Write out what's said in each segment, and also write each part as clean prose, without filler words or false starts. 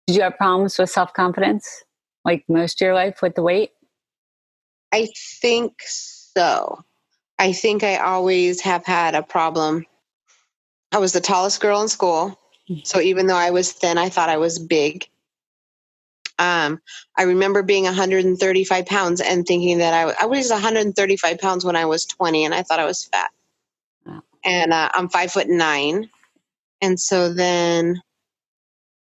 Did you have problems with self-confidence, like most of your life with the weight? I think so. I think I always have had a problem. I was the tallest girl in school. So even though I was thin, I thought I was big. I remember being 135 pounds and thinking that I was 135 pounds when I was 20, and I thought I was fat. Wow. And I'm 5'9". And so then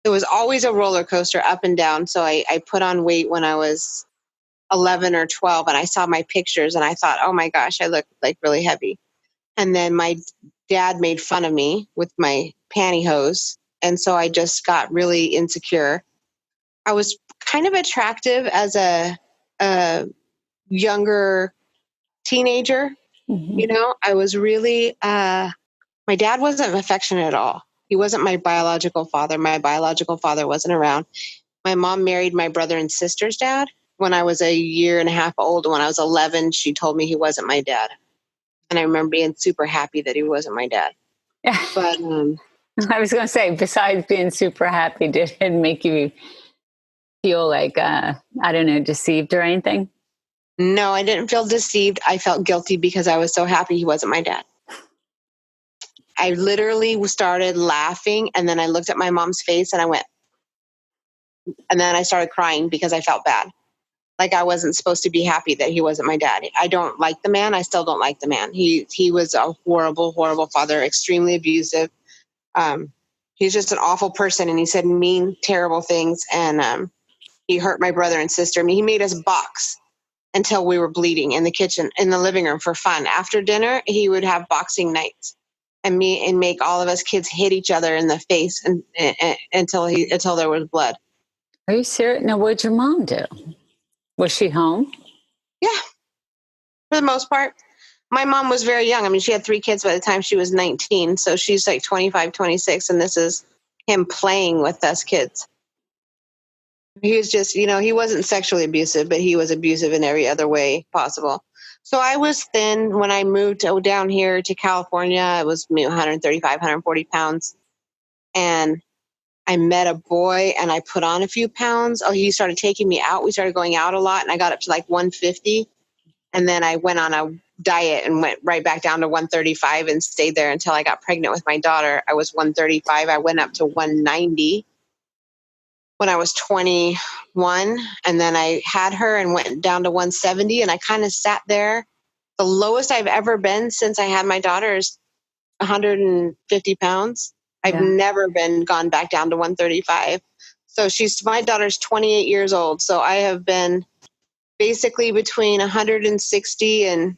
it was always a roller coaster up and down. So I put on weight when I was 11 or 12, and I saw my pictures and I thought, oh my gosh, I look like really heavy. And then my dad made fun of me with my pantyhose. And so I just got really insecure. I was kind of attractive as a younger teenager. Mm-hmm. You know, I was really, my dad wasn't affectionate at all. He wasn't my biological father. My biological father wasn't around. My mom married my brother and sister's dad when I was a year and a half old. When I was 11, she told me he wasn't my dad. And I remember being super happy that he wasn't my dad. But I was going to say, besides being super happy, did it make you feel like, I don't know, deceived or anything? no, I didn't feel deceived. I felt guilty because I was so happy he wasn't my dad. I literally started laughing, and then I looked at my mom's face and I went, and then I started crying because I felt bad. Like I wasn't supposed to be happy that he wasn't my dad. I don't like the man. I still don't like the man. He was a horrible, horrible father, extremely abusive. He's just an awful person, and he said mean, terrible things, and he hurt my brother and sister. I mean, he made us box until we were bleeding in the kitchen, in the living room for fun. After dinner, he would have boxing nights and make all of us kids hit each other in the face until there was blood. Are you serious? Now, what'd your mom do? Was she home? Yeah, for the most part. My mom was very young. I mean, she had 3 kids by the time she was 19. So she's like 25, 26. And this is him playing with us kids. He was just, he wasn't sexually abusive, but he was abusive in every other way possible. So I was thin when I moved down here to California. I was 135, 140 pounds. And I met a boy and I put on a few pounds. Oh, he started taking me out. We started going out a lot, and I got up to like 150. And then I went on a diet and went right back down to 135 and stayed there until I got pregnant with my daughter. I was 135. I went up to 190 when I was 21. And then I had her and went down to 170. And I kind of sat there. The lowest I've ever been since I had my daughter is 150 pounds. I've never gone back down to 135. So my daughter's 28 years old. So I have been basically between 160 and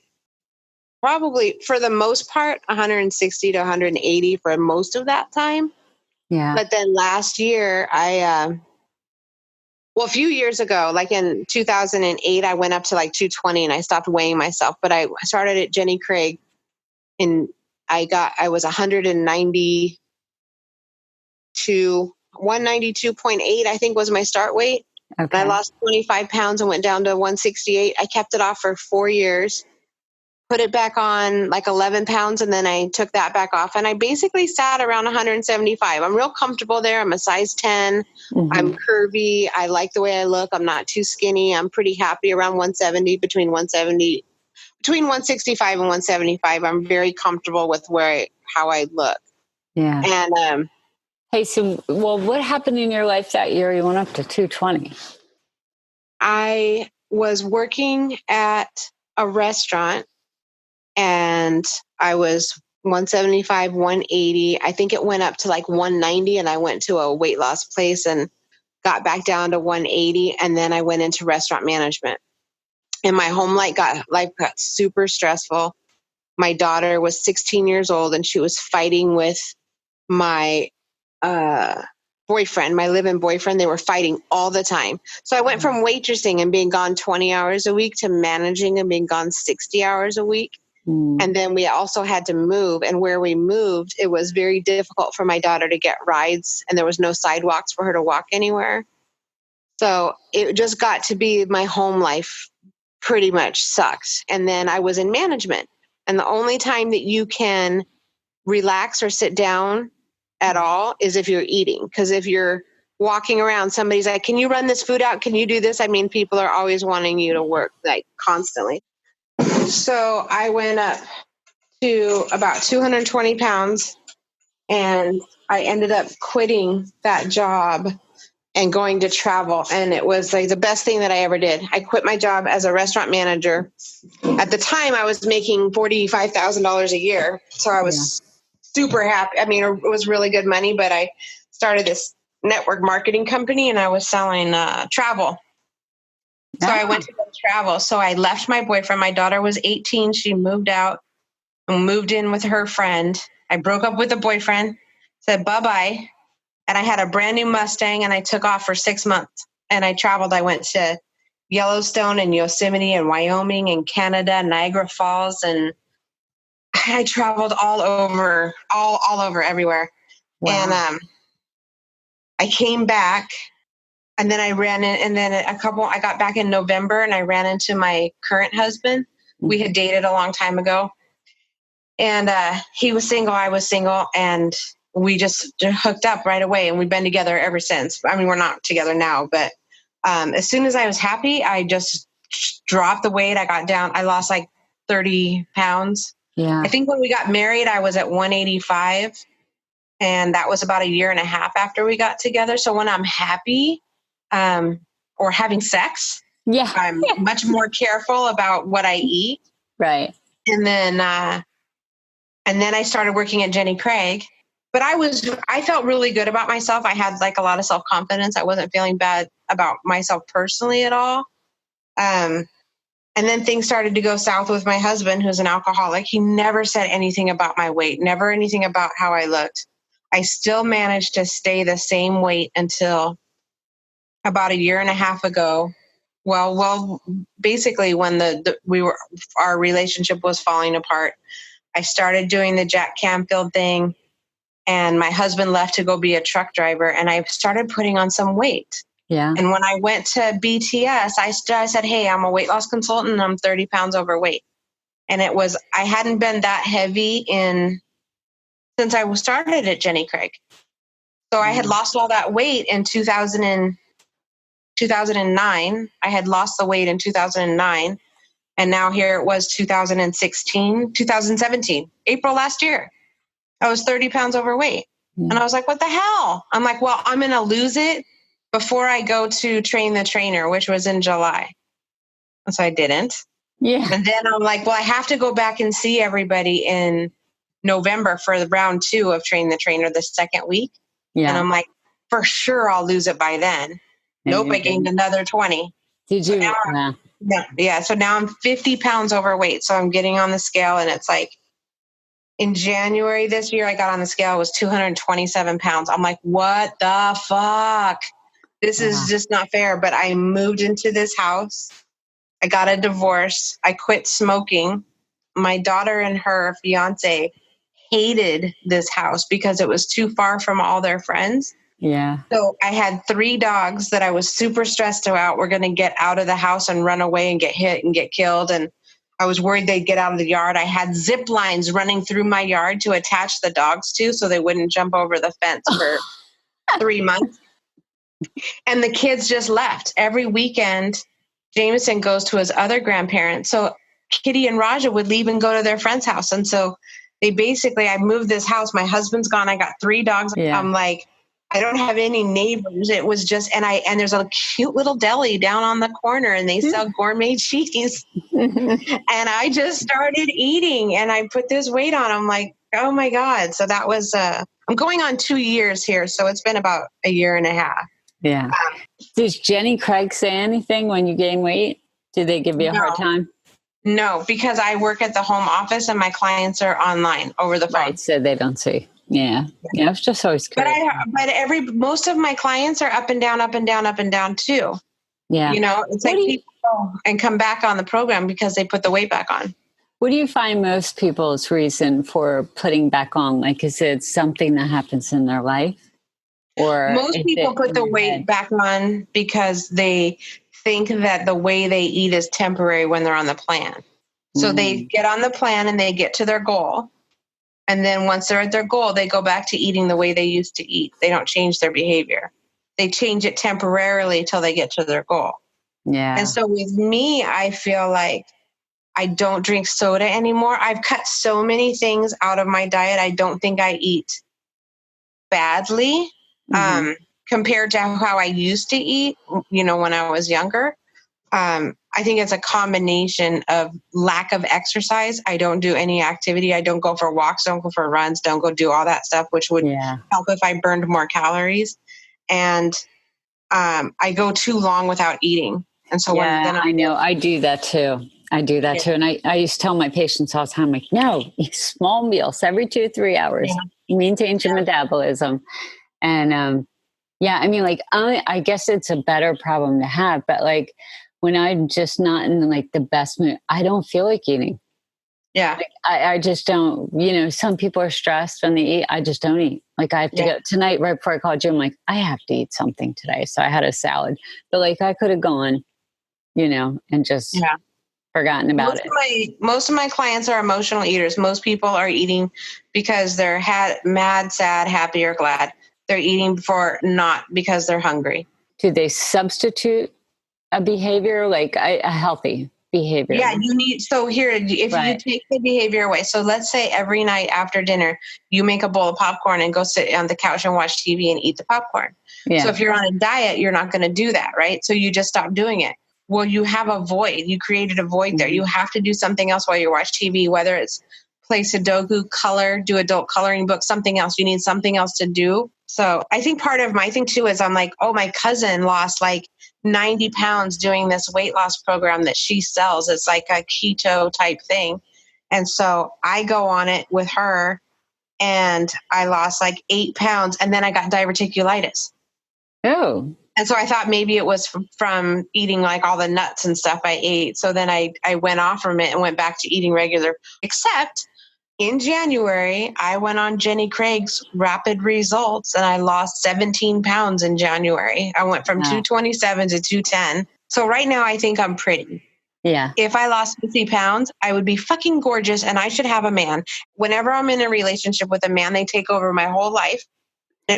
probably, for the most part, 160 to 180 for most of that time. Yeah. But then last year, a few years ago, like in 2008, I went up to like 220 and I stopped weighing myself. But I started at Jenny Craig and I was 192, 192.8, I think was my start weight. Okay. And I lost 25 pounds and went down to 168. I kept it off for 4 years, put it back on like 11 pounds, and then I took that back off. And I basically sat around 175. I'm real comfortable there. I'm a size 10. Mm-hmm. I'm curvy. I like the way I look. I'm not too skinny. I'm pretty happy around 170, between 165 and 175. I'm very comfortable with how I look. Yeah. And hey, so what happened in your life that year you went up to 220? I was working at a restaurant and I was 175, 180. I think it went up to like 190, and I went to a weight loss place and got back down to 180. And then I went into restaurant management, and my home life got super stressful. My daughter was 16 years old and she was fighting with my boyfriend, my live-in boyfriend. They were fighting all the time. So I went from waitressing and being gone 20 hours a week to managing and being gone 60 hours a week. And then we also had to move. And where we moved, it was very difficult for my daughter to get rides, and there was no sidewalks for her to walk anywhere. So it just got to be my home life pretty much sucked. And then I was in management. And the only time that you can relax or sit down at all is if you're eating. Because if you're walking around, somebody's like, can you run this food out? Can you do this? I mean, people are always wanting you to work, like, constantly. So I went up to about 220 pounds, and I ended up quitting that job and going to travel. And it was like the best thing that I ever did. I quit my job as a restaurant manager. At the time, I was making $45,000 a year. So I was super happy. I mean, it was really good money, but I started this network marketing company, and I was selling travel. So I went to go travel. So I left my boyfriend. My daughter was 18. She moved out and moved in with her friend. I broke up with the boyfriend, said bye-bye. And I had a brand new Mustang, and I took off for 6 months. And I traveled. I went to Yellowstone and Yosemite and Wyoming and Canada, Niagara Falls. And I traveled all over everywhere. Wow. And I came back, and then I ran in, and then I got back in November, and I ran into my current husband. We had dated a long time ago. And he was single, I was single, and we just hooked up right away, and we've been together ever since. I mean, we're not together now, but as soon as I was happy, I just dropped the weight. I lost like 30 pounds. Yeah. I think when we got married, I was at 185, and that was about a year and a half after we got together. So when I'm happy or having sex, I'm much more careful about what I eat. Right. And then I started working at Jenny Craig, but I felt really good about myself. I had like a lot of self-confidence. I wasn't feeling bad about myself personally at all. And then things started to go south with my husband, who's an alcoholic. He never said anything about my weight, never anything about how I looked. I still managed to stay the same weight until about a year and a half ago. Well, basically when our relationship was falling apart, I started doing the Jack Canfield thing, and my husband left to go be a truck driver, and I started putting on some weight. Yeah. And when I went to BTS, I said, hey, I'm a weight loss consultant, and I'm 30 pounds overweight. And I hadn't been that heavy since I started at Jenny Craig. So I had lost all that weight in 2009. I had lost the weight in 2009. And now here it was 2017, April last year. I was 30 pounds overweight. And I was like, what the hell? I'm like, well, I'm going to lose it before I go to train the trainer, which was in July. And so I didn't. Yeah. And then I'm like, well, I have to go back and see everybody in November for the round 2 of Train the Trainer, the second week. Yeah. And I'm like, for sure I'll lose it by then. Nope, I gained another 20. Did you? Yeah. So now I'm 50 pounds overweight. So I'm getting on the scale, and it's like in January this year, I got on the scale, it was 227 pounds. I'm like, what the fuck? This is just not fair. But I moved into this house. I got a divorce. I quit smoking. My daughter and her fiance hated this house because it was too far from all their friends. Yeah. So I had 3 dogs that I was super stressed about were going to get out of the house and run away and get hit and get killed. And I was worried they'd get out of the yard. I had zip lines running through my yard to attach the dogs to so they wouldn't jump over the fence for 3 months. And the kids just left. Every weekend, Jameson goes to his other grandparents. So Kitty and Raja would leave and go to their friend's house. And so I moved this house. My husband's gone. I got 3 dogs. Yeah. I'm like, I don't have any neighbors. It was just, and there's a cute little deli down on the corner, and they sell gourmet cheese. And I just started eating, and I put this weight on. I'm like, oh my God. So that was, I'm going on 2 years here. So it's been about a year and a half. Yeah. Did Jenny Craig say anything when you gained weight? Did they give you a hard time? No, because I work at the home office and my clients are online over the phone. Right, so they don't see. Yeah. Yeah, it's just always curious. But most of my clients are up and down, up and down, up and down too. Yeah. You know, it's like people go and come back on the program because they put the weight back on. What do you find most people's reason for putting back on? Like, is it something that happens in their life? Or most people put the weight back on because they think that the way they eat is temporary when they're on the plan. So they get on the plan and they get to their goal. And then once they're at their goal, they go back to eating the way they used to eat. They don't change their behavior. they change it temporarily till they get to their goal. Yeah. And so with me, I feel like I don't drink soda anymore. I've cut so many things out of my diet. I don't think I eat badly compared to how I used to eat, when I was younger. I think it's a combination of lack of exercise. I don't do any activity. I don't go for walks, don't go for runs, don't go do all that stuff, which would help if I burned more calories. And I go too long without eating. And so I know. I do that too. And I used to tell my patients all the time, like, no, eat small meals every 2 to 3 hours, maintains your metabolism. And I mean, like, I guess it's a better problem to have, but like when I'm just not in like the best mood, I don't feel like eating. Yeah. Like, I just don't, some people are stressed when they eat. I just don't eat. Like I have to go tonight, right before I called you, I'm like, I have to eat something today. So I had a salad, but like I could have gone, and just forgotten about it. Most of my clients are emotional eaters. Most people are eating because they're mad, sad, happy, or glad. They're eating not because they're hungry. Do they substitute a behavior, like a healthy behavior? Yeah, if you take the behavior away, so let's say every night after dinner, you make a bowl of popcorn and go sit on the couch and watch TV and eat the popcorn. Yeah. So if you're on a diet, you're not going to do that, right? So you just stop doing it. Well, you have a void. You created a void there. You have to do something else while you watch TV, whether it's play Sudoku, color, do adult coloring book, something else. You need something else to do. So I think part of my thing too is I'm like, oh, my cousin lost like 90 pounds doing this weight loss program that she sells. It's like a keto type thing. And so I go on it with her and I lost like 8 pounds and then I got diverticulitis. Oh. And so I thought maybe it was from eating like all the nuts and stuff I ate. So then I went off from it and went back to eating regular, except in January, I went on Jenny Craig's Rapid Results and I lost 17 pounds in January. I went from 227 to 210. So right now I think I'm pretty. Yeah. If I lost 50 pounds, I would be fucking gorgeous and I should have a man. Whenever I'm in a relationship with a man, they take over my whole life.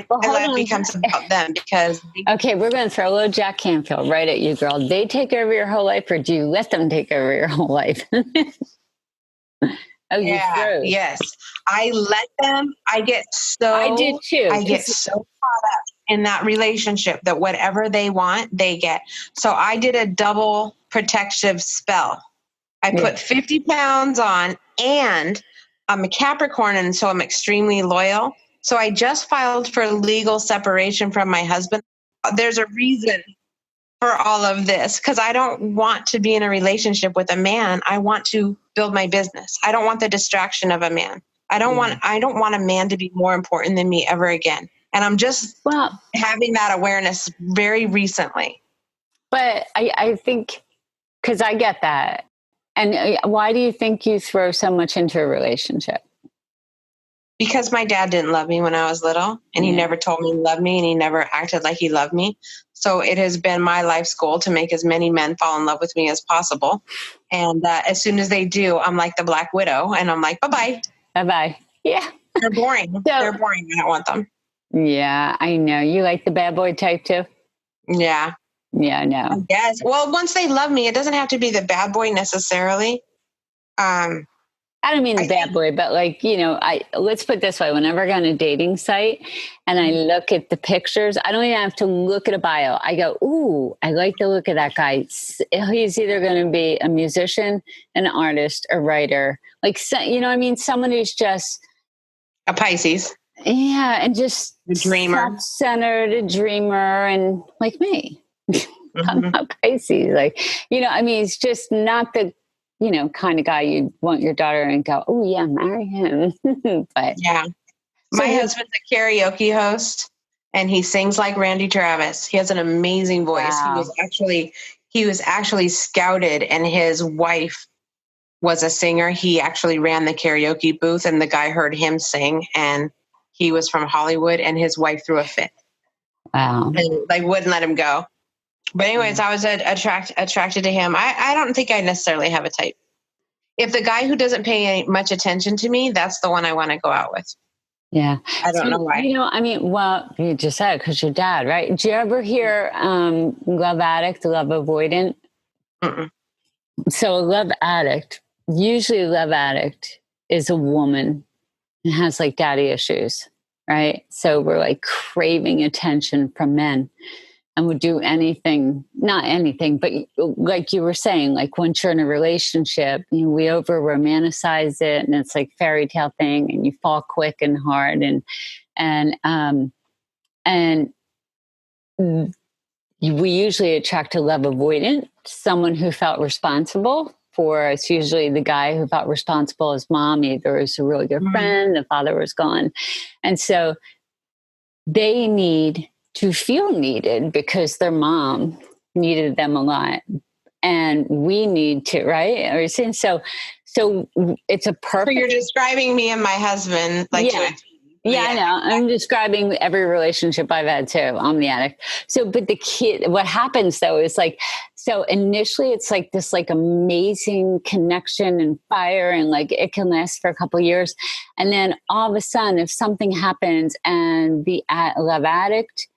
Well, and that becomes about them because... Okay, we're going to throw a little Jack Canfield right at you, girl. They take over your whole life or do you let them take over your whole life? Oh, yes. I let them. I get so... I do too. I get so caught up in that relationship that whatever they want, they get. So I did a double protective spell. I put 50 pounds on and I'm a Capricorn and so I'm extremely loyal. So I just filed for legal separation from my husband. There's a reason for all of this because I don't want to be in a relationship with a man. I want to build my business. I don't want the distraction of a man. I don't want a man to be more important than me ever again. And I'm just having that awareness very recently. But I think, because I get that. And why do you think you throw so much into a relationship? Because my dad didn't love me when I was little and he never told me he loved me and he never acted like he loved me. So it has been my life's goal to make as many men fall in love with me as possible. And as soon as they do, I'm like the Black Widow and I'm like, bye-bye. Bye-bye. Yeah. They're boring. They're boring. I don't want them. Yeah, I know. You like the bad boy type too? Yeah. Yeah, I know. I guess. Well, once they love me, it doesn't have to be the bad boy necessarily. I don't mean the bad boy, but like, let's put it this way. Whenever I go on a dating site and I look at the pictures, I don't even have to look at a bio. I go, ooh, I like the look of that guy. He's either going to be a musician, an artist, a writer. Like, someone who's just a Pisces. Yeah. And just a dreamer, self-centered, a dreamer, and like me. I'm not Pisces. Like, it's just not the kind of guy you'd want your daughter and go, oh yeah, marry him. But yeah, my husband's a karaoke host and he sings like Randy Travis. He has an amazing voice. Wow. He was actually scouted and his wife was a singer. He actually ran the karaoke booth and the guy heard him sing and he was from Hollywood and his wife threw a fit. Wow. And like wouldn't let him go. But anyways, I was attracted to him. I don't think I necessarily have a type. If the guy who doesn't pay much attention to me, that's the one I want to go out with. Yeah. I don't know So, why. I mean, well, you just said because your dad, right? Did you ever hear love addict, love avoidant? Mm-mm. So a love addict, usually a love addict is a woman and has like daddy issues, right? So we're like craving attention from men and would do anything, not anything, but like you were saying, like once you're in a relationship, we over romanticize it and it's like fairy tale thing and you fall quick and hard and and we usually attract a love avoidant, someone who felt responsible for it's usually the guy who felt responsible as mom, either as a really good Mm-hmm. friend, the father was gone. And so they need to feel needed because their mom needed them a lot. And we need to, right? Or so it's a So you're perfect. describing me and my husband like to Yeah. a T. Yeah, I Yeah. know. I'm describing every relationship I've had too. I'm the addict. So, but the kid, what happens though is like, so initially it's like this like amazing connection and fire and like it can last for a couple of years. And then all of a sudden, if something happens and the love addict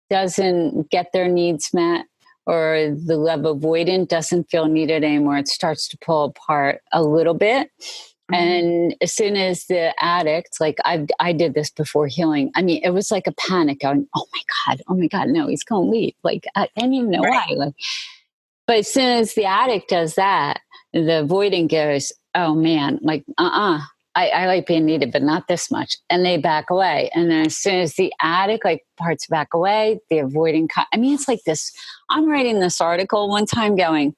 doesn't get their needs met or the love avoidant doesn't feel needed anymore, it starts to pull apart a little bit. Mm-hmm. And as soon as the addict, like I did this before healing. I mean, it was like a panic going, oh my God, no, he's going to leave. Like, I didn't even know Right. why. Like, but as soon as the addict does that, the avoidant goes, oh man, like, I like being needed, but not this much. And they back away. And then as soon as the addict like parts back away, the avoidant, I mean, it's like this. I'm writing this article one time going,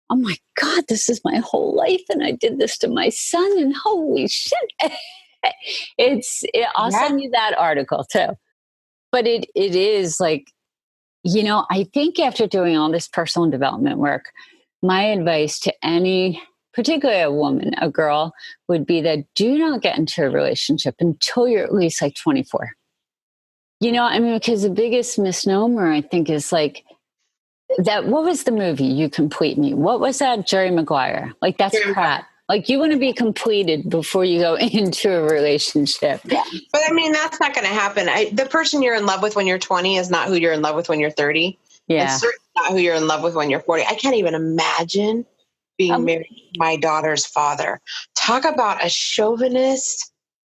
oh my God, this is my whole life. And I did this to my son and holy shit. I'll Yeah. send you that article too. But it is like, I think after doing all this personal development work, my advice to any, particularly a woman, a girl, would be that do not get into a relationship until you're at least like 24. I mean, because the biggest misnomer, I think, is like, what was the movie You Complete Me? What was that? Jerry Maguire. Like that's crap. Like you want to be completed before you go into a relationship. Yeah. But I mean, that's not going to happen. The person you're in love with when you're 20 is not who you're in love with when you're 30. Yeah. And certainly not who you're in love with when you're 40. I can't even imagine being married to my daughter's father. Talk about a chauvinist.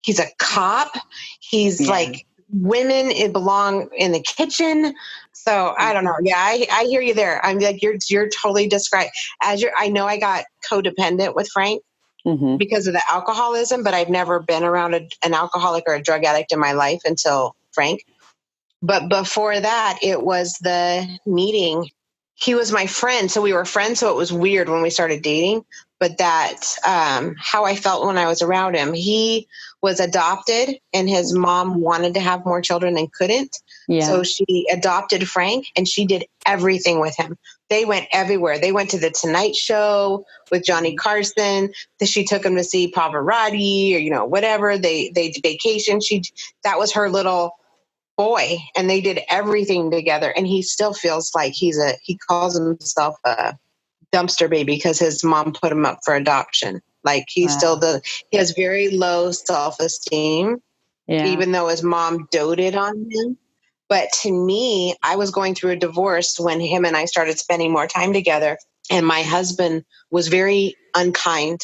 He's a cop. He's like, women belong in the kitchen. So I don't know. Yeah, I hear you there. I'm like, you're totally described I know I got codependent with Frank. Mm-hmm. Because of the alcoholism, but I've never been around an alcoholic or a drug addict in my life until Frank. But before that, it was the meeting. He was my friend, so we were friends. So it was weird when we started dating. But how I felt when I was around him. He was adopted, and his mom wanted to have more children and couldn't. Yeah. So she adopted Frank, and she did everything with him. They went everywhere. They went to the Tonight Show with Johnny Carson. She took him to see Pavarotti or whatever. They vacationed. That was her little boy, and they did everything together. And he still feels like he calls himself a dumpster baby because his mom put him up for adoption. Like he has very low self-esteem, even though his mom doted on him. But to me, I was going through a divorce when him and I started spending more time together, and my husband was very unkind.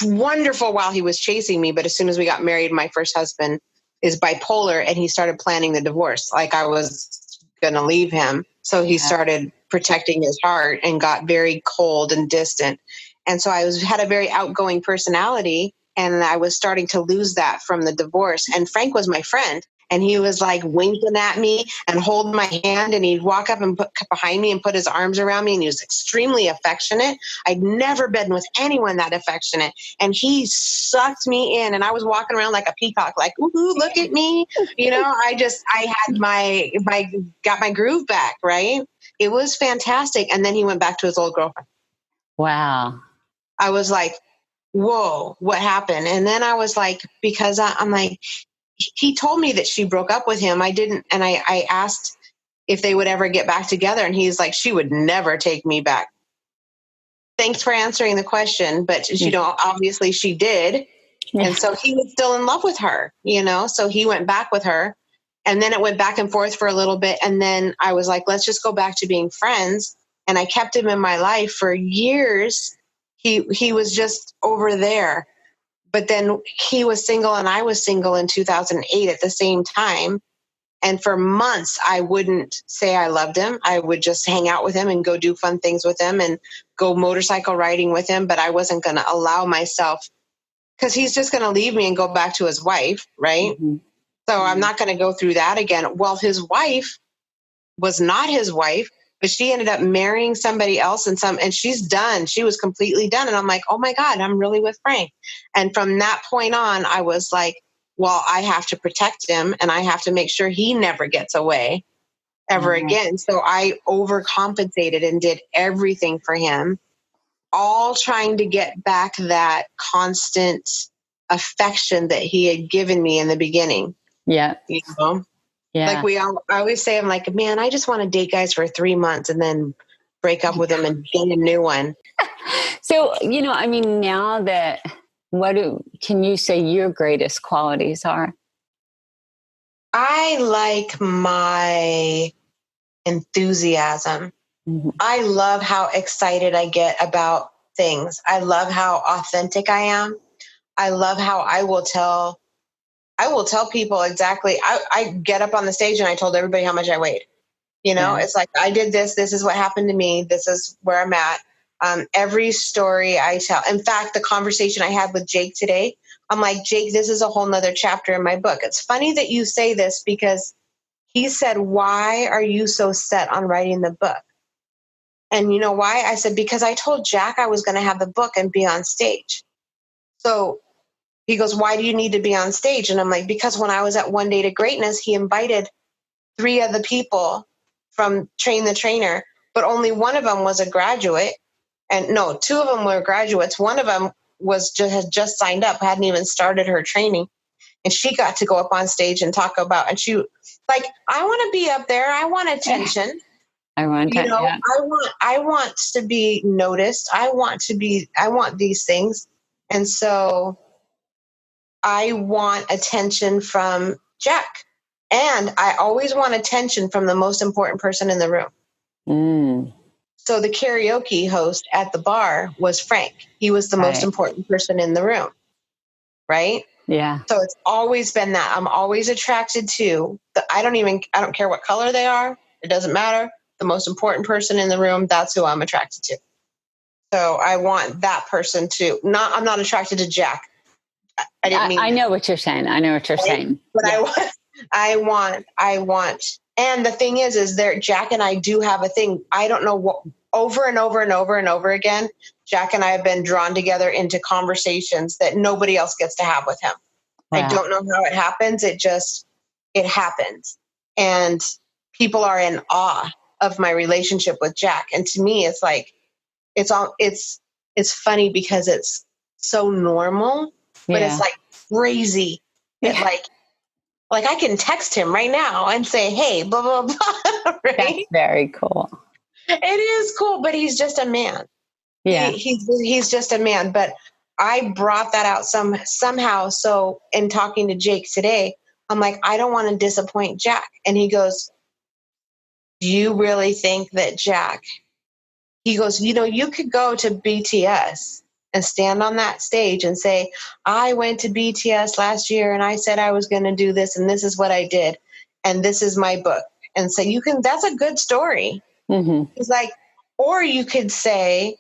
Wonderful while he was chasing me, but as soon as we got married, my first husband is bipolar, and he started planning the divorce. Like I was going to leave him. So he started protecting his heart and got very cold and distant. And so I had a very outgoing personality, and I was starting to lose that from the divorce. And Frank was my friend, and he was like winking at me and holding my hand, and he'd walk up and put behind me and put his arms around me, and he was extremely affectionate. I'd never been with anyone that affectionate, and he sucked me in, and I was walking around like a peacock, like, ooh, look at me. I had got my groove back, right? It was fantastic. And then he went back to his old girlfriend. Wow. I was like, whoa, what happened? And then I was like, because I'm like, he told me that she broke up with him. I didn't. And I asked if they would ever get back together. And he's like, she would never take me back. Thanks for answering the question. But obviously she did. And so he was still in love with her, so he went back with her. And then it went back and forth for a little bit. And then I was like, let's just go back to being friends. And I kept him in my life for years. He was just over there. But then he was single and I was single in 2008 at the same time. And for months, I wouldn't say I loved him. I would just hang out with him and go do fun things with him and go motorcycle riding with him. But I wasn't going to allow myself, because he's just going to leave me and go back to his wife, right? Mm-hmm. So I'm not going to go through that again. Well, his wife was not his wife, but she ended up marrying somebody else and she's done. She was completely done. And I'm like, oh my God, I'm really with Frank. And from that point on, I was like, well, I have to protect him and I have to make sure he never gets away ever again. So I overcompensated and did everything for him, all trying to get back that constant affection that he had given me in the beginning. Yeah. Yeah. Like I always say, I'm like, man, I just want to date guys for 3 months and then break up with them and get a new one. So, now that, can you say your greatest qualities are? I like my enthusiasm. Mm-hmm. I love how excited I get about things. I love how authentic I am. I love how I will tell people exactly. I get up on the stage and I told everybody how much I weighed. It's like, I did this. This is what happened to me. This is where I'm at. Every story I tell. In fact, the conversation I had with Jake today, I'm like, Jake, this is a whole nother chapter in my book. It's funny that you say this because he said, why are you so set on writing the book? And you know why? I said, because I told Jack I was going to have the book and be on stage. So he goes, why do you need to be on stage? And I'm like, because when I was at One Day to Greatness, he invited 3 other people from Train the Trainer, but only one of them was a graduate. And no, 2 of them were graduates. One of them had just signed up, hadn't even started her training. And she got to go up on stage and talk about, and she like, I want to be up there. I want attention. I want to be noticed. I want these things. And so I want attention from Jack. And I always want attention from the most important person in the room. Mm. So the karaoke host at the bar was Frank. He was the most important person in the room. Right? Yeah. So it's always been that. I'm always attracted to I don't care what color they are. It doesn't matter. The most important person in the room, that's who I'm attracted to. So I want that person to I'm not attracted to Jack. I didn't mean I know what you're saying. I know what you're saying. But yeah. I want, and the thing is there, Jack and I do have a thing. I don't know what, over and over and over and over again, Jack and I have been drawn together into conversations that nobody else gets to have with him. Wow. I don't know how it happens. It happens. And people are in awe of my relationship with Jack. And to me, it's like, it's funny because it's so normal, but it's like crazy that like I can text him right now and say, hey, blah, blah, blah. Right? That's very cool. It is cool, but he's just a man. Yeah. He's just a man. But I brought that out somehow. So in talking to Jake today, I'm like, I don't want to disappoint Jack. And he goes, do you really think that Jack, he goes, you could go to BTS and stand on that stage and say, I went to BTS last year and I said I was going to do this and this is what I did. And this is my book. And so that's a good story. Mm-hmm. It's like, or you could say,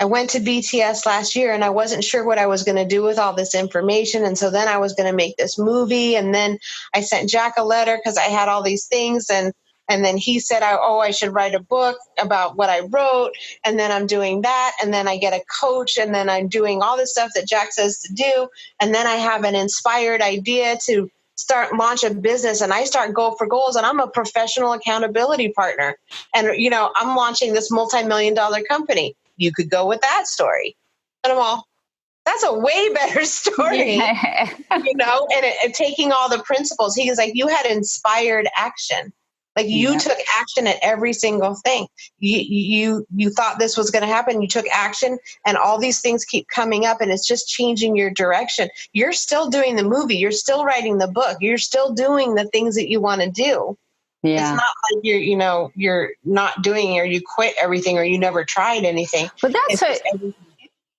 I went to BTS last year and I wasn't sure what I was going to do with all this information. And so then I was going to make this movie. And then I sent Jack a letter because I had all these things. And then he said, I should write a book about what I wrote. And then I'm doing that. And then I get a coach. And then I'm doing all this stuff that Jack says to do. And then I have an inspired idea to launch a business. And I start go for goals. And I'm a professional accountability partner. And, I'm launching this multi-million-dollar company. You could go with that story. And I'm all, that's a way better story, yeah. and taking all the principles. He was like, you had inspired action. Like you took action at every single thing. You thought this was going to happen. You took action, and all these things keep coming up, and it's just changing your direction. You're still doing the movie. You're still writing the book. You're still doing the things that you want to do. Yeah. It's not like you're not doing, or you quit everything, or you never tried anything. But that's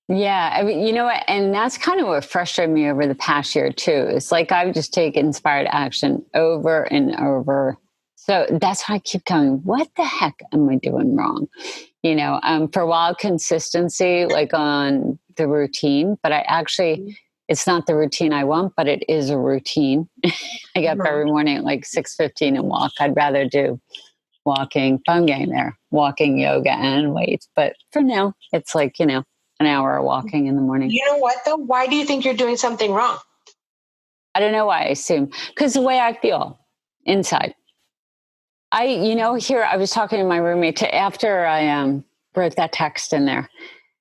yeah. I mean, you know what? And that's kind of what frustrated me over the past year too. It's like I've just taken inspired action over and over. So that's why I keep going, what the heck am I doing wrong? For a while, consistency, like on the routine, but it's not the routine I want, but it is a routine. I get up every morning at like 6:15 and walk. I'd rather do walking, phone game there, walking, yoga, and weights. But for now, it's like, an hour of walking in the morning. You know what, though? Why do you think you're doing something wrong? I don't know why I assume. Because the way I feel inside. Here I was talking to my roommate after I wrote that text in there.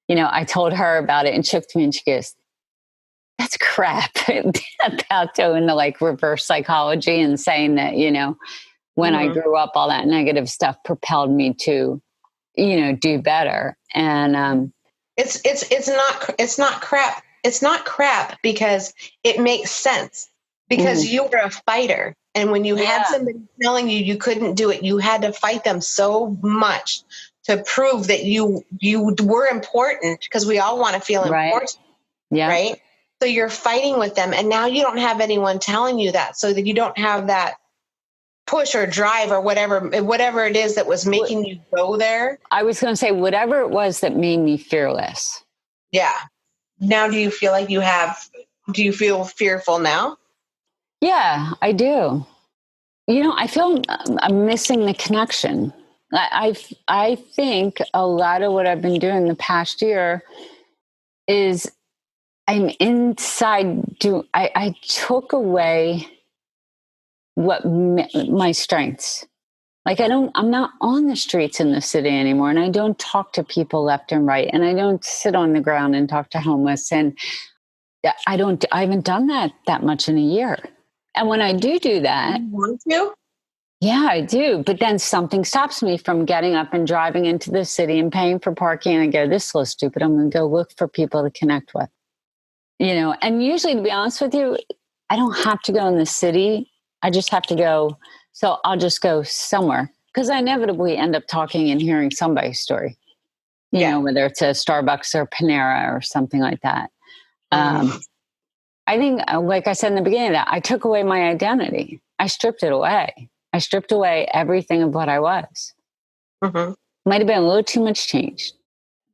I told her about it and she looked at me and she goes, that's crap about doing the like reverse psychology and saying that, when I grew up, all that negative stuff propelled me to, do better. And it's not crap. It's not crap because it makes sense. Because you were a fighter. And when you had somebody telling you you couldn't do it, you had to fight them so much to prove that you were important, because we all want to feel important. Yeah. Right. So you're fighting with them. And now you don't have anyone telling you that, so that you don't have that push or drive or whatever it is that was making you go there. I was going to say whatever it was that made me fearless. Yeah. Now, do you feel fearful now? Yeah, I do. I feel I'm missing the connection. I think a lot of what I've been doing the past year is I'm inside. I took away my strengths. Like I'm not on the streets in the city anymore, and I don't talk to people left and right, and I don't sit on the ground and talk to homeless, and I haven't done that much in a year. And when I do that, you want to? Yeah, I do. But then something stops me from getting up and driving into the city and paying for parking. And I go, this looks stupid. I'm going to go look for people to connect with. And usually, to be honest with you, I don't have to go in the city. I just have to go. So I'll just go somewhere, because I inevitably end up talking and hearing somebody's story, whether it's a Starbucks or Panera or something like that. I think, like I said in the beginning, that I took away my identity. I stripped it away. I stripped away everything of what I was. Might have been a little too much change.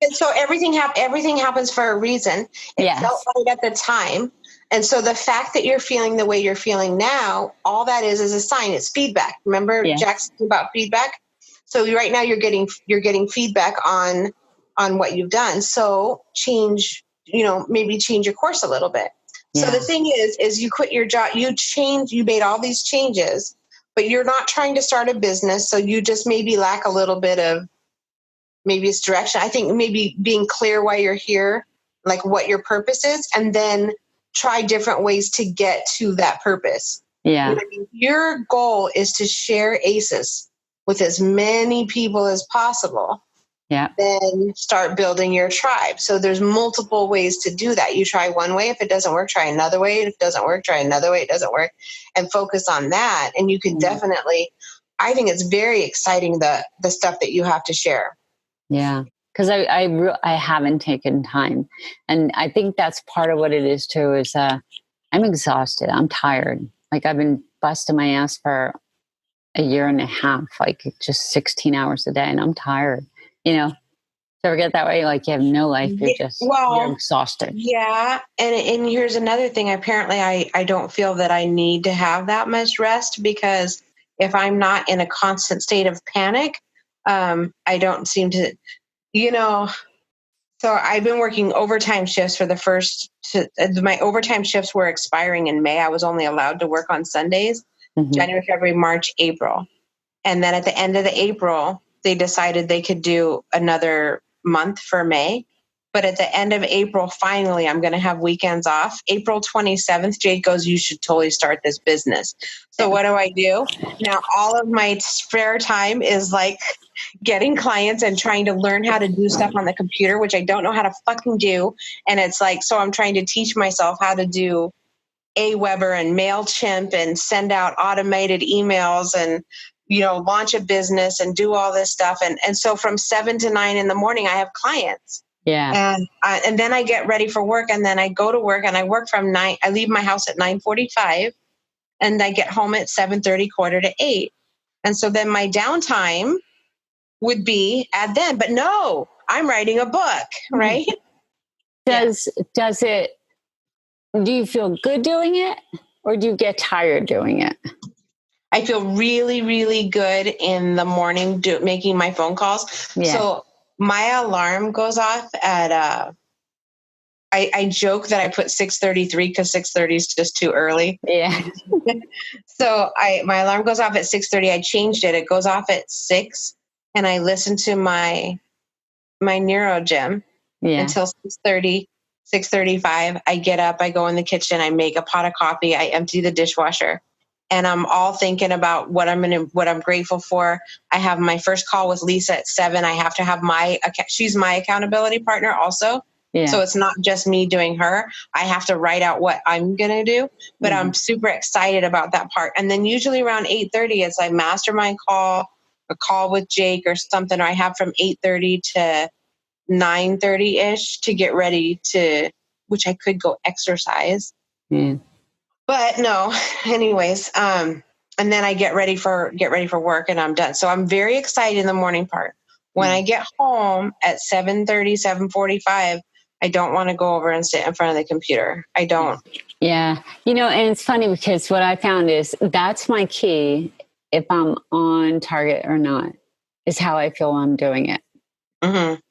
And so everything happens for a reason. It felt right at the time. And so the fact that you're feeling the way you're feeling now, all that is a sign. It's feedback. Remember Jackson about feedback? So right now you're getting feedback on what you've done. So maybe change your course a little bit. Yeah. So the thing is you quit your job, you made all these changes, but you're not trying to start a business. So you just maybe lack a little bit of, maybe it's direction. I think maybe being clear why you're here, like what your purpose is, and then try different ways to get to that purpose. Yeah. Your goal is to share ACEs with as many people as possible. Yeah. Then start building your tribe. So there's multiple ways to do that. You try one way. If it doesn't work, try another way. If it doesn't work, try another way. It doesn't work, and focus on that. And you can definitely, I think it's very exciting, the stuff that you have to share. Yeah. Because I haven't taken time. And I think that's part of what it is too, is I'm exhausted. I'm tired. Like I've been busting my ass for a year and a half, like just 16 hours a day, and I'm tired. So ever get that way? Like you have no life. You're exhausted. Yeah. And here's another thing. Apparently I don't feel that I need to have that much rest, because if I'm not in a constant state of panic, I don't seem to, so I've been working overtime shifts for my overtime shifts were expiring in May. I was only allowed to work on Sundays, January, February, March, April. And then at the end of the April, they decided they could do another month for May. But at the end of April, finally, I'm going to have weekends off. April 27th, Jake goes, you should totally start this business. So what do? Now, all of my spare time is like getting clients and trying to learn how to do stuff on the computer, which I don't know how to fucking do. And it's like, so I'm trying to teach myself how to do Aweber and MailChimp and send out automated emails and, launch a business and do all this stuff. And so from 7 to 9 in the morning, I have clients. Yeah. And then I get ready for work, and then I go to work, and I work from 9. I leave my house at 9:45, and I get home at 7:30, quarter to 8. And so then my downtime would be at then, but no, I'm writing a book, right? Does it, do you feel good doing it, or do you get tired doing it? I feel really, really good in the morning making my phone calls. Yeah. So my alarm goes off at, I joke that I put 6:33 because 6:30 is just too early. Yeah. So my alarm goes off at 6:30. I changed it. It goes off at 6, and I listen to my neuro gym until 6:30, 6:35. I get up, I go in the kitchen, I make a pot of coffee, I empty the dishwasher, and I'm all thinking about what I'm grateful for. I have my first call with Lisa at 7. I have to have she's my accountability partner also. Yeah. So it's not just me doing her. I have to write out what I'm going to do, but I'm super excited about that part. And then usually around 8:30, it's like mastermind call, a call with Jake or something, or I have from 8:30 to 9:30-ish to get ready which I could go exercise. But no, anyways, and then I get ready for work, and I'm done. So I'm very excited in the morning part. When I get home at 7:30, 7:45, I don't want to go over and sit in front of the computer. I don't. Yeah. And it's funny because what I found is that's my key, if I'm on target or not, is how I feel I'm doing it. Mm-hmm.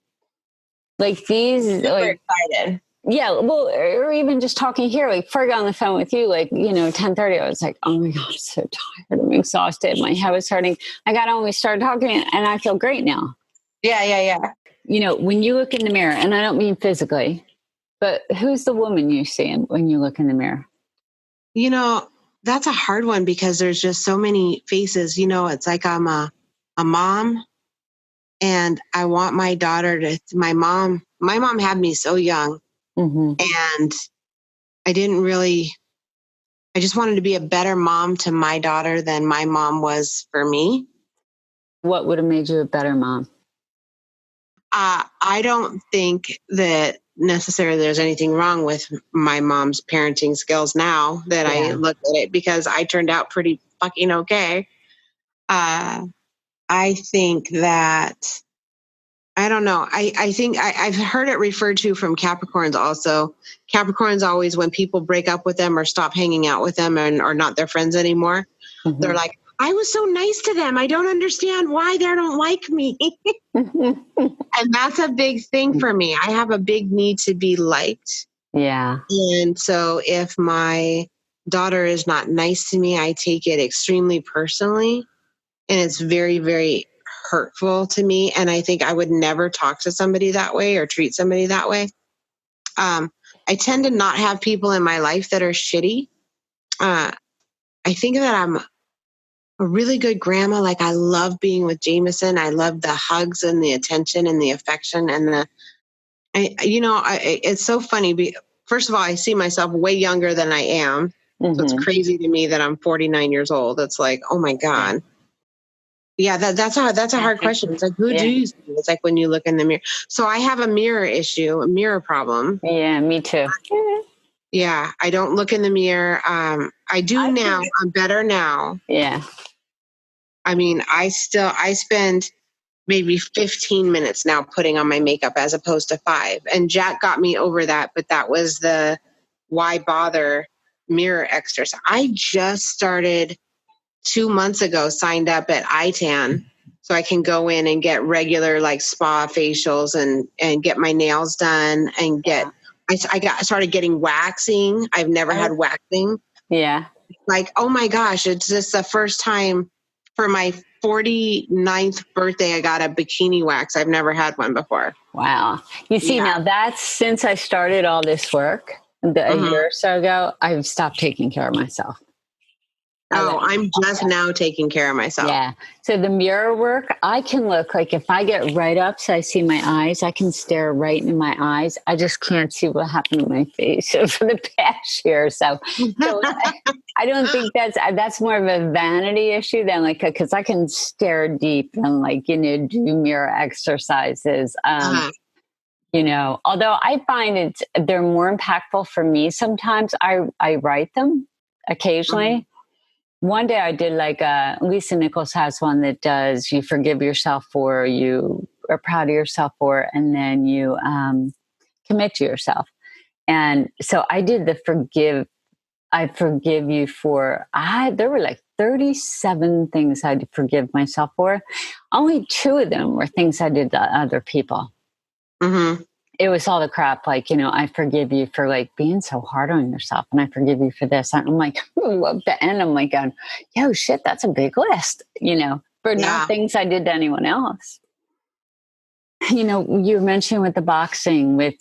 Like these, super excited. Yeah, well, or even just talking here, like before I got on the phone with you, 10:30, I was like, oh my God, I'm so tired. I'm exhausted. My head was hurting. I got on, we started talking, and I feel great now. Yeah. When you look in the mirror, and I don't mean physically, but who's the woman you see when you look in the mirror? That's a hard one because there's just so many faces. It's like I'm a mom, and I want my daughter my mom had me so young. Mm-hmm. And I just wanted to be a better mom to my daughter than my mom was for me. What would have made you a better mom? I don't think that necessarily there's anything wrong with my mom's parenting skills now that I look at it, because I turned out pretty fucking okay. I think that, I don't know. I think I've heard it referred to from Capricorns also. Capricorns always, when people break up with them or stop hanging out with them and are not their friends anymore, they're like, I was so nice to them. I don't understand why they don't like me. And that's a big thing for me. I have a big need to be liked. Yeah. And so if my daughter is not nice to me, I take it extremely personally. And it's very, very hurtful to me. And I think I would never talk to somebody that way or treat somebody that way. I tend to not have people in my life that are shitty. I think that I'm a really good grandma. Like, I love being with Jameson. I love the hugs and the attention and the affection and it's so funny. First of all, I see myself way younger than I am. Mm-hmm. So it's crazy to me that I'm 49 years old. It's like, oh my God. Yeah, that's a hard question. It's like, who do you see? It's like when you look in the mirror. So I have a mirror problem. Yeah, me too. Yeah, I don't look in the mirror. I do now. I'm better now. Yeah. I mean, I spend maybe 15 minutes now putting on my makeup as opposed to 5. And Jack got me over that, but that was the why bother mirror exercise. I just started 2 months ago, signed up at ITAN, so I can go in and get regular like spa facials and get my nails done and I started getting waxing. I've never had waxing. Yeah. Like, oh my gosh, it's just the first time for my 49th birthday, I got a bikini wax. I've never had one before. Wow. You see, now that's since I started all this work a year or so ago, I've stopped taking care of myself. I'm just now taking care of myself. Yeah. So the mirror work, I can look like if I get right up so I see my eyes, I can stare right in my eyes. I just can't see what happened to my face for the past year. So I don't think that's more of a vanity issue than like, because I can stare deep and like, do mirror exercises. Although I find they're more impactful for me sometimes. I write them occasionally. One day I did Lisa Nichols has one that does you forgive yourself for, you are proud of yourself for, and then you commit to yourself. And so I did I forgive you for, there were like 37 things I had to forgive myself for. Only 2 of them were things I did to other people. Mm-hmm. It was all the crap, I forgive you for like being so hard on yourself, and I forgive you for this. I'm like, at the end, I'm like going, yo, shit, that's a big list, for not things I did to anyone else. You were mentioning with the boxing, did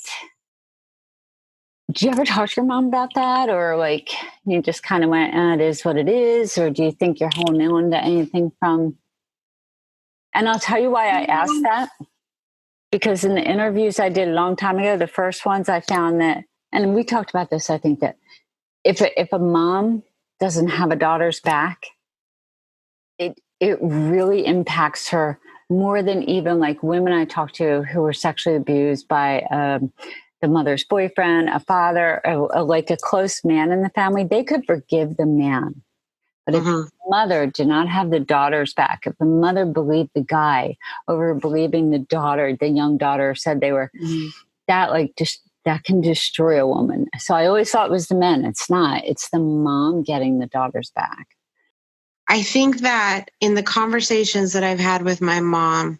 you ever talk to your mom about that? Or like, you just kind of went, it is what it is? Or do you think you're holding on to anything from, and I'll tell you why I asked that. Because in the interviews I did a long time ago, the first ones, I found that, and we talked about this, I think that if a mom doesn't have a daughter's back, it really impacts her more than even like women I talked to who were sexually abused by the mother's boyfriend, a father, like a close man in the family. They could forgive the man. But if the mother did not have the daughter's back, if the mother believed the guy over believing the daughter, the young daughter said they were, that can destroy a woman. So I always thought it was the men. It's not. It's the mom getting the daughter's back. I think that in the conversations that I've had with my mom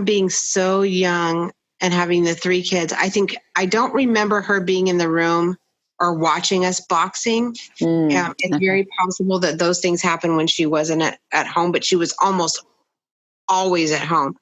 being so young and having the 3 kids, I don't remember her being in the room or watching us boxing. It's very possible that those things happened when she wasn't at home, but she was almost always at home.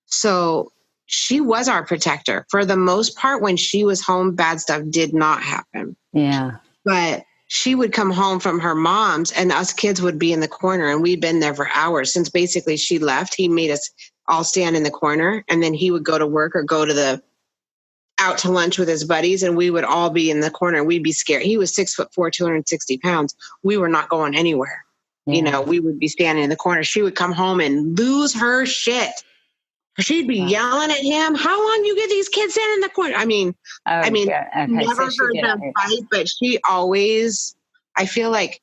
So she was our protector. For the most part, when she was home, bad stuff did not happen. Yeah. But she would come home from her mom's and us kids would be in the corner, and we'd been there for hours. Since basically she left, he made us all stand in the corner, and then he would go to work or go to out to lunch with his buddies, and we would all be in the corner. We'd be scared. He was 6'4", 260 pounds. We were not going anywhere. Yeah. We would be standing in the corner. She would come home and lose her shit. She'd be yelling at him. How long you get these kids standing in the corner? Never heard them fight, but she always, I feel like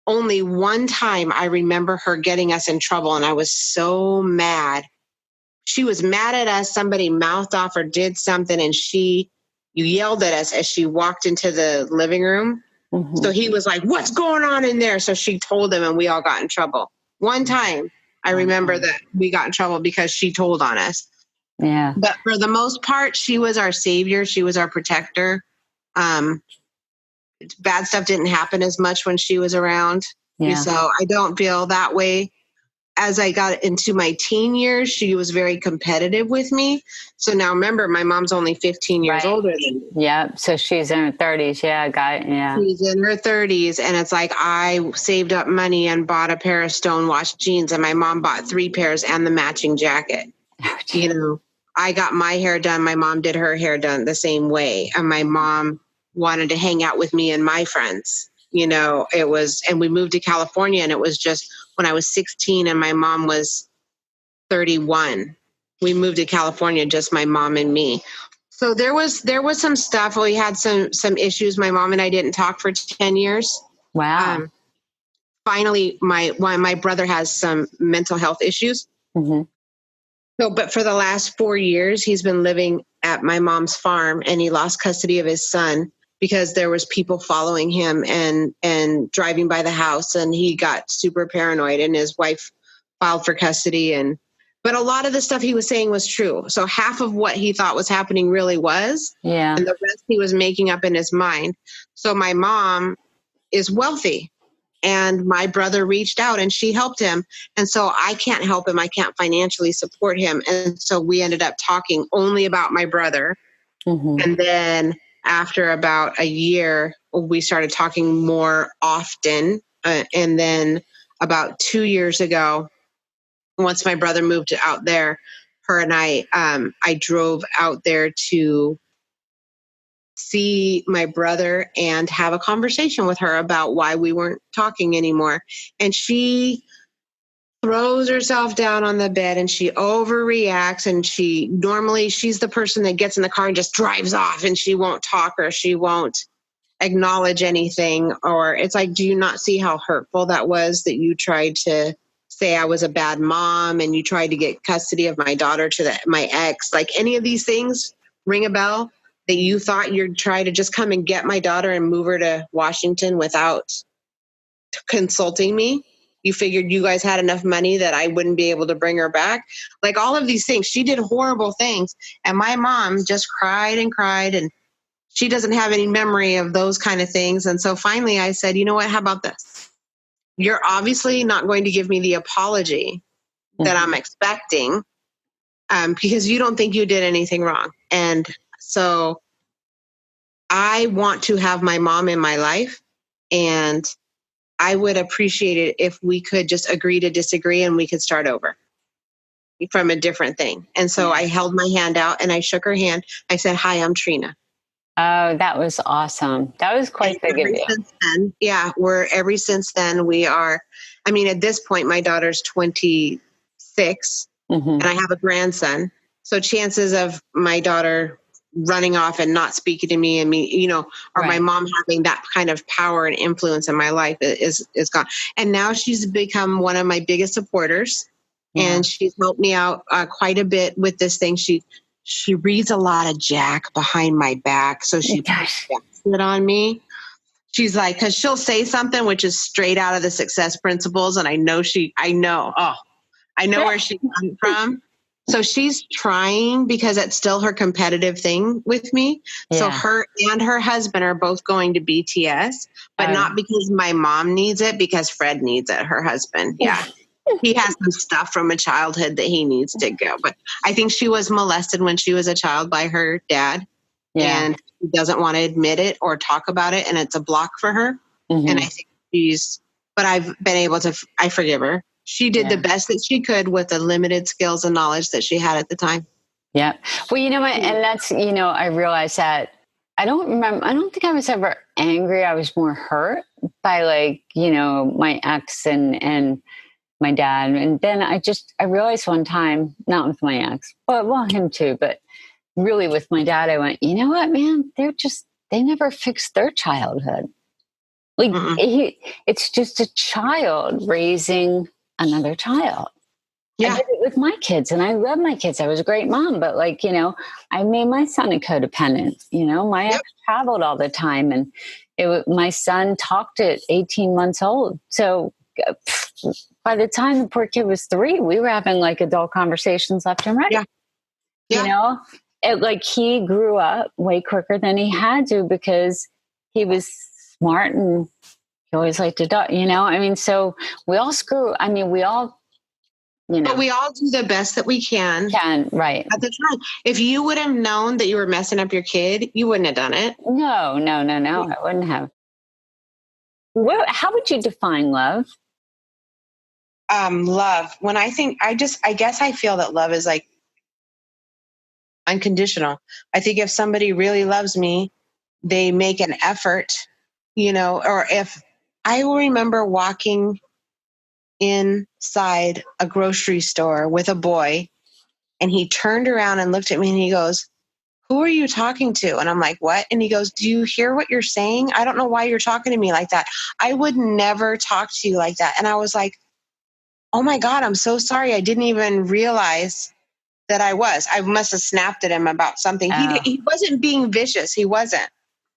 only one time I remember her getting us in trouble, and I was so mad. She was mad at us. Somebody mouthed off or did something, and you yelled at us as she walked into the living room. Mm-hmm. So he was like, what's going on in there? So she told him, and we all got in trouble. One time, I remember that we got in trouble because she told on us. Yeah. But for the most part, she was our savior. She was our protector. Bad stuff didn't happen as much when she was around. Yeah. So I don't feel that way. As I got into my teen years, she was very competitive with me. So now remember, my mom's only 15 years older than me. Yeah. So she's in her 30s. Yeah. Yeah. She's in her 30s. And it's like, I saved up money and bought a pair of stonewashed jeans, and my mom bought 3 pairs and the matching jacket. I got my hair done. My mom did her hair done the same way. And my mom wanted to hang out with me and my friends. And we moved to California, and it was just when I was 16 and my mom was 31. We moved to California, just my mom and me. So there was some stuff. We had some issues. My mom and I didn't talk for 10 years. Wow. Finally, my brother has some mental health issues. Mm-hmm. But for the last 4 years, he's been living at my mom's farm, and he lost custody of his son because there was people following him and driving by the house, and he got super paranoid, and his wife filed for custody. But a lot of the stuff he was saying was true. So half of what he thought was happening really was, and the rest he was making up in his mind. So my mom is wealthy. and my brother reached out and she helped him. And so I can't help him. I can't financially support him. And so we ended up talking only about my brother. Mm-hmm. And then after about a year, we started talking more often. And then about 2 years ago, once my brother moved out there, her and I drove out there to see my brother and have a conversation with her about why we weren't talking anymore. And she throws herself down on the bed and she overreacts. And she's the person that gets in the car and just drives off, and she won't talk or she won't acknowledge anything. Or it's like, do you not see how hurtful that was, that you tried to say I was a bad mom and you tried to get custody of my daughter to my ex? Like, any of these things ring a bell, that you thought you'd try to just come and get my daughter and move her to Washington without consulting me? You figured you guys had enough money that I wouldn't be able to bring her back? Like, all of these things. She did horrible things. And my mom just cried and cried, and she doesn't have any memory of those kind of things. And so finally I said, you know what, how about this? You're obviously not going to give me the apology that I'm expecting, because you don't think you did anything wrong. And so I want to have my mom in my life, and I would appreciate it if we could just agree to disagree and we could start over from a different thing. And so I held my hand out and I shook her hand. I said, hi, I'm Trina. Oh, that was awesome. That was quite big of you. Since then, ever since then we are, I mean, at this point, my daughter's 26 and I have a grandson. So chances of my daughter running off and not speaking to me and me, or my mom having that kind of power and influence in my life is gone. And now she's become one of my biggest supporters, and she's helped me out quite a bit with this thing. She reads a lot of Jack behind my back, so she puts it on me. She's like, because she'll say something which is straight out of the Success Principles, and I know where she comes from. So she's trying, because it's still her competitive thing with me. Yeah. So her and her husband are both going to BTS, but not because my mom needs it, because Fred needs it, her husband. Yeah. He has some stuff from a childhood that he needs to go. But I think she was molested when she was a child by her dad. Yeah. And she doesn't want to admit it or talk about it. And it's a block for her. And I think but I've been able to, I forgive her. She did the best that she could with the limited skills and knowledge that she had at the time. Yeah. Well, you know what? And that's, I realized that I don't think I was ever angry. I was more hurt by my ex and my dad. And then I realized one time, not with my ex, but him too, but really with my dad, I went, you know what, man, they never fixed their childhood. Like it's just a child raising another child. Yeah. I did it with my kids, and I love my kids. I was a great mom, but I made my son a codependent. My ex traveled all the time, and my son talked at 18 months old. So by the time the poor kid was 3, we were having adult conversations left and right. Yeah. He grew up way quicker than he had to, because he was smart and he always liked to talk, so we all But we all do the best that we can. Right. At the time. If you would have known that you were messing up your kid, you wouldn't have done it. No. I wouldn't have. How would you define love? Love. When I guess I feel that love is unconditional. I think if somebody really loves me, they make an effort, or if I remember walking inside a grocery store with a boy, and he turned around and looked at me and he goes, who are you talking to? And I'm like, what? And he goes, do you hear what you're saying? I don't know why you're talking to me like that. I would never talk to you like that. And I was like, oh my God, I'm so sorry. I didn't even realize that I must have snapped at him about something. Oh. He wasn't being vicious. He wasn't.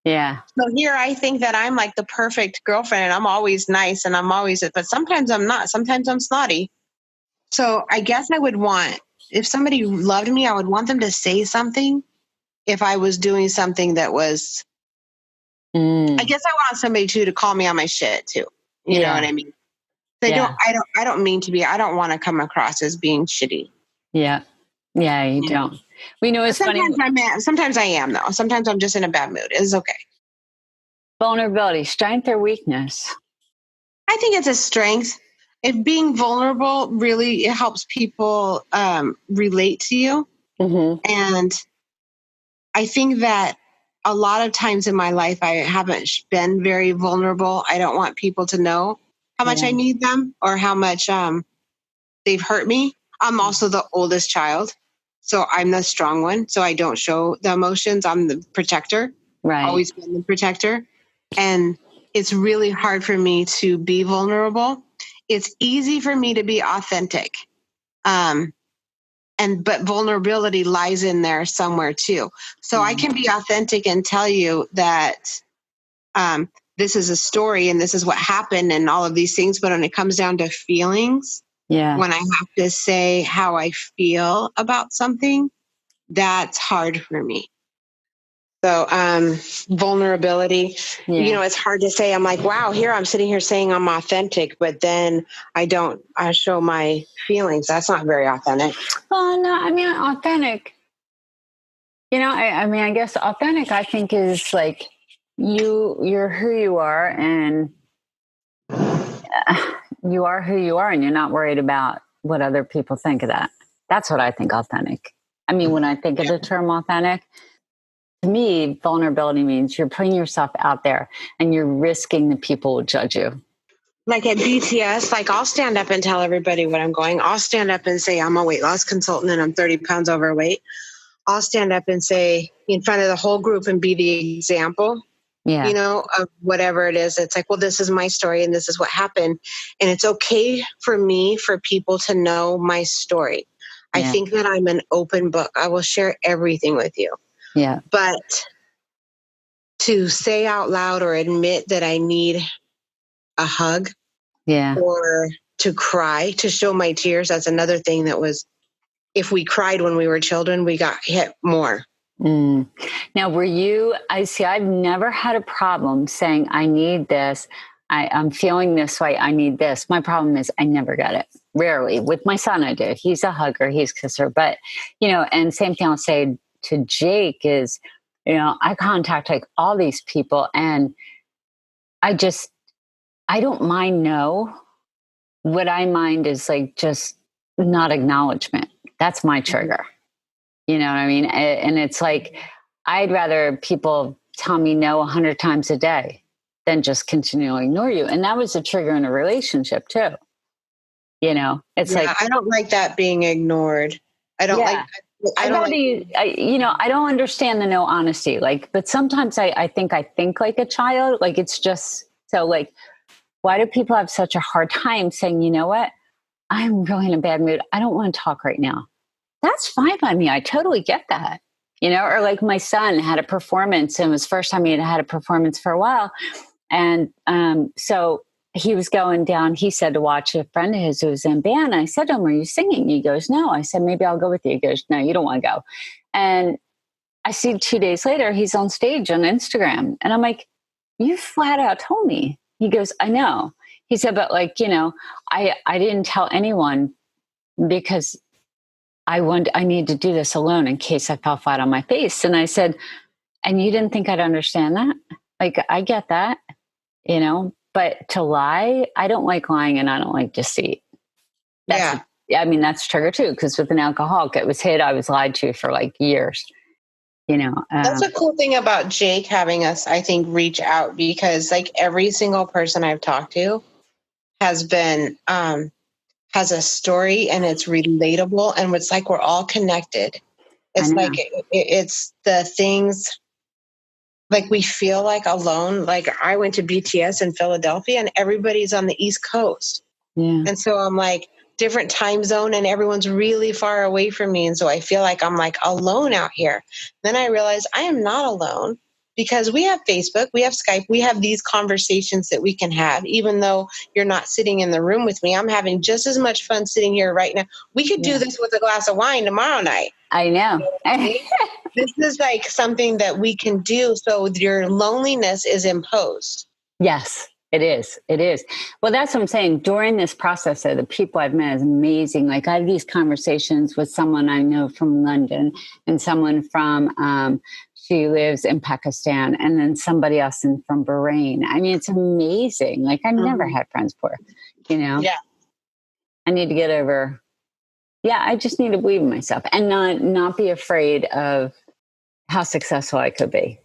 Yeah. So here I think that I'm like the perfect girlfriend, and I'm always nice, and but sometimes I'm not. Sometimes I'm snotty. So I guess I would want, if somebody loved me, I would want them to say something if I was doing something that was, I guess I want somebody to call me on my shit too. You know what I mean? So Yeah. I don't mean to be, I don't want to come across as being shitty. Yeah. Yeah, you don't. We know it's funny. Sometimes I am though. Sometimes I'm just in a bad mood. It's okay. Vulnerability, strength or weakness? I think it's a strength. If being vulnerable really, it helps people relate to you. Mm-hmm. And I think that a lot of times in my life, I haven't been very vulnerable. I don't want people to know how much I need them or how much they've hurt me. I'm also the oldest child, so I'm the strong one. So I don't show the emotions. I'm the protector, Right. always been the protector. And it's really hard for me to be vulnerable. It's easy for me to be authentic. But vulnerability lies in there somewhere too. So I can be authentic and tell you that this is a story and this is what happened and all of these things. But when it comes down to feelings, when I have to say how I feel about something, that's hard for me. So vulnerability, it's hard to say. I'm like, wow, here I'm sitting here saying I'm authentic, but then I show my feelings. That's not very authentic. Well, no, I mean, authentic, I guess authentic, I think is like you're who you are and you are who you are and you're not worried about what other people think of that. That's what I think authentic. I mean, when I think of the term authentic, to me, vulnerability means you're putting yourself out there and you're risking the people will judge you. Like at BTS, like I'll stand up and tell everybody what I'm going. I'll stand up and say I'm a weight loss consultant and I'm 30 pounds overweight. I'll stand up and say in front of the whole group and be the example, of whatever it is. It's like, well, this is my story and this is what happened. And it's okay for me, for people to know my story. I think that I'm an open book. I will share everything with you. Yeah. But to say out loud or admit that I need a hug or to cry, to show my tears, that's another thing that was, if we cried when we were children, we got hit more. Now, I've never had a problem saying, I need this. I'm feeling this way. I need this. My problem is I never got it. Rarely. With my son, I did. He's a hugger. He's a kisser. But, and same thing I'll say to Jake is, I contact like all these people and I don't mind no. What I mind is like just not acknowledgement. That's my trigger. You know what I mean? And it's like, I'd rather people tell me no 100 times a day than just continually ignore you. And that was a trigger in a relationship too. It's like, I don't like that being ignored. I don't like, I don't understand the no honesty. Like, but sometimes I think like a child, like it's just so like, why do people have such a hard time saying, you know what? I'm really in a bad mood. I don't want to talk right now. That's fine by me. I totally get that. Or like my son had a performance and it was the first time he had had a performance for a while. And so he was going down, he said to watch a friend of his who was in band. I said to him, are you singing? He goes, no. I said, maybe I'll go with you. He goes, no, you don't want to go. And I see 2 days later, he's on stage on Instagram. And I'm like, you flat out told me. He goes, I know. He said, but like, I didn't tell anyone because I need to do this alone in case I fell flat on my face. And I said, and you didn't think I'd understand that? Like, I get that, but to lie, I don't like lying and I don't like deceit. That's trigger too. Cause with an alcoholic, it was I was lied to for like years, That's a cool thing about Jake having us, I think, reach out because like every single person I've talked to has been, has a story and it's relatable and it's like we're all connected. It's like it's the things like we feel like alone. Like I went to BTS in Philadelphia and everybody's on the East Coast. And so I'm like different time zone and everyone's really far away from me. And so I feel like I'm like alone out here. Then I realized I am not alone because we have Facebook, we have Skype, we have these conversations that we can have, even though you're not sitting in the room with me. I'm having just as much fun sitting here right now. We could do this with a glass of wine tomorrow night. I know. This is like something that we can do. So your loneliness is imposed. Yes, It is. It is. Well, that's what I'm saying. During this process, the people I've met is amazing. Like I have these conversations with someone I know from London and someone from, she lives in Pakistan, and then somebody else from Bahrain. I mean, it's amazing. Like I've never had friends poor, you know? Yeah. I need to get over. Yeah. I just need to believe in myself and not be afraid of how successful I could be.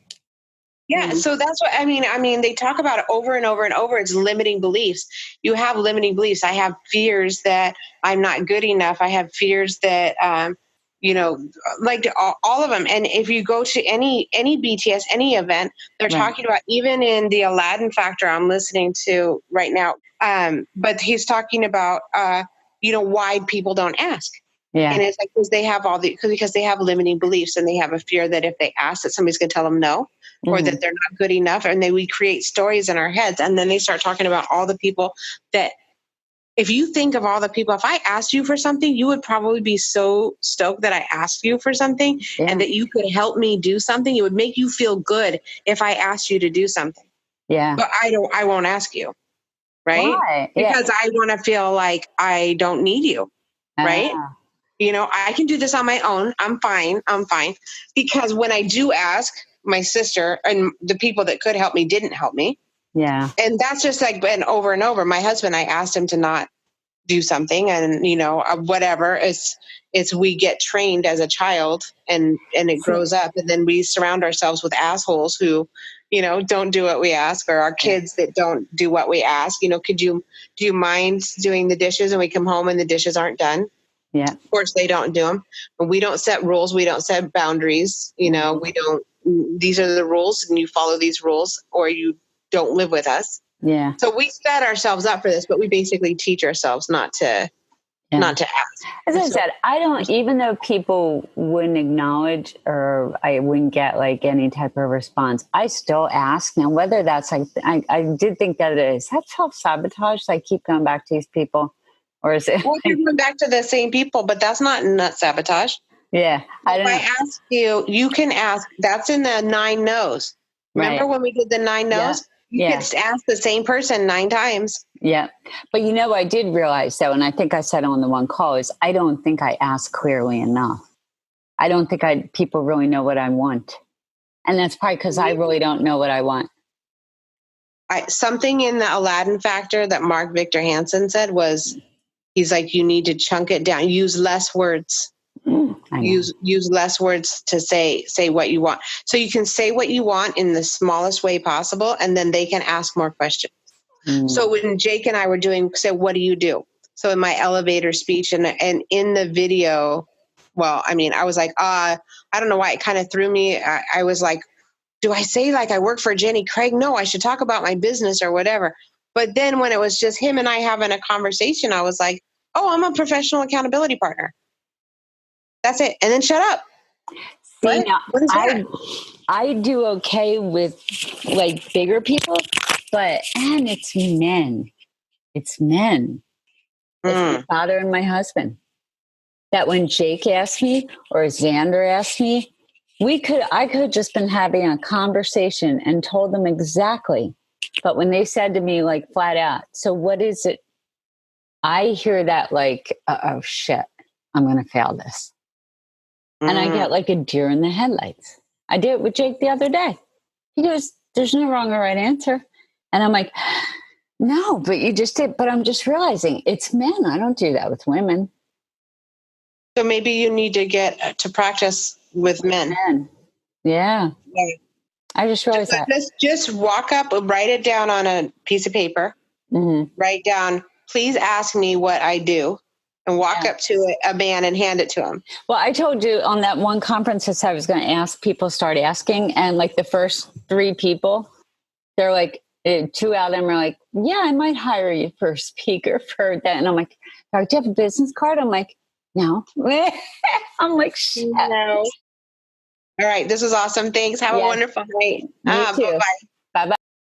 Yeah, so that's what I mean. I mean, they talk about it over and over and over. It's limiting beliefs. You have limiting beliefs. I have fears that I'm not good enough. I have fears that, like all of them. And if you go to any BTS, any event, they're talking about, even in the Aladdin Factor I'm listening to right now. But he's talking about, why people don't ask. Yeah. And it's like, because they have limiting beliefs, and they have a fear that if they ask, that somebody's going to tell them no, or that they're not good enough. And then we create stories in our heads. And then they start talking about all the people that, if you think of all the people, if I asked you for something, you would probably be so stoked that I asked you for something and that you could help me do something. It would make you feel good if I asked you to do something. Yeah. But I won't ask you. Right. Why? Because I want to feel like I don't need you. Right. I can do this on my own. I'm fine. Because when I do ask, my sister and the people that could help me didn't help me. Yeah. And that's just like been over and over. My husband, I asked him to not do something, and whatever. It's we get trained as a child, and it grows up, and then we surround ourselves with assholes who, don't do what we ask, or our kids that don't do what we ask. Do you mind doing the dishes? And we come home and the dishes aren't done. Yeah. Of course they don't do them. But we don't set rules. We don't set boundaries. We don't, these are the rules, and you follow these rules or you don't live with us. Yeah. So we set ourselves up for this, but we basically teach ourselves not to ask. As I said, I don't, even though people wouldn't acknowledge, or I wouldn't get like any type of response, I still ask. Now, whether that's like, I did think that is that self-sabotage? I keep going back to these people. Or is it? Well, you're going back to the same people, but that's not sabotage. Yeah. If I ask you, you can ask. That's in the 9 no's. Remember when we did the 9 no's? You could ask the same person 9 times. Yeah. But I did realize though, and I think I said on the one call, is I don't think I ask clearly enough. I don't think people really know what I want. And that's probably because I really don't know what I want. Something in the Aladdin Factor that Mark Victor Hansen said was, he's like, you need to chunk it down. Use less words. Use less words to say what you want. So you can say what you want in the smallest way possible, and then they can ask more questions. So when Jake and I were say, what do you do? So in my elevator speech and in the video, well, I mean, I was like, I don't know why it kind of threw me. I was like, do I say like I work for Jenny Craig? No, I should talk about my business or whatever. But then when it was just him and I having a conversation, I was like, oh, I'm a professional accountability partner. That's it. And then shut up. See, now, I do okay with like bigger people, and it's men. It's men. It's my father and my husband. That when Jake asked me or Xander asked me, I could have just been having a conversation and told them exactly. But when they said to me like flat out, so what is it? I hear that like, oh shit, I'm going to fail this. And I get like a deer in the headlights. I did it with Jake the other day. He goes, there's no wrong or right answer. And I'm like, no, but you just did. But I'm just realizing it's men. I don't do that with women. So maybe you need to get to practice with men. Yeah. I just realized that. Just walk up, write it down on a piece of paper. Write down, please ask me what I do. And walk up to a man and hand it to him. Well, I told you on that one conference I said I was going to ask, people start asking. And like the first 3 people, they're like, 2 out of them are like, yeah, I might hire you for a speaker for that. And I'm like, do you have a business card? I'm like, no. I'm like, shit. No. All right. This was awesome. Thanks. Have a wonderful night. You too. Bye-bye.